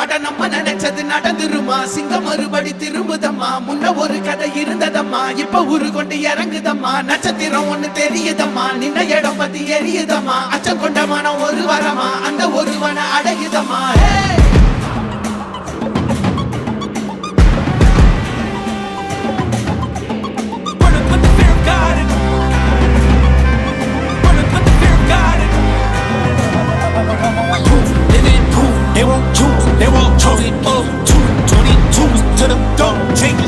அட நம்ம நினைச்சது நடந்துருமா சிங்கம் மறுபடி திரும்புதம்மா முன்ன ஒரு கதை இருந்ததம்மா இப்ப உரு கொண்டு இறங்குதம்மா நட்சத்திரம் ஒண்ணு தெரியுதம்மா நின்ன இடம் பத்தி எரியுதம்மா அச்சம் கொண்ட மனம் ஒரு வரமா அந்த ஒருவனை அடையுதம்மா They won't choose, they won't choose. 222s to the door, take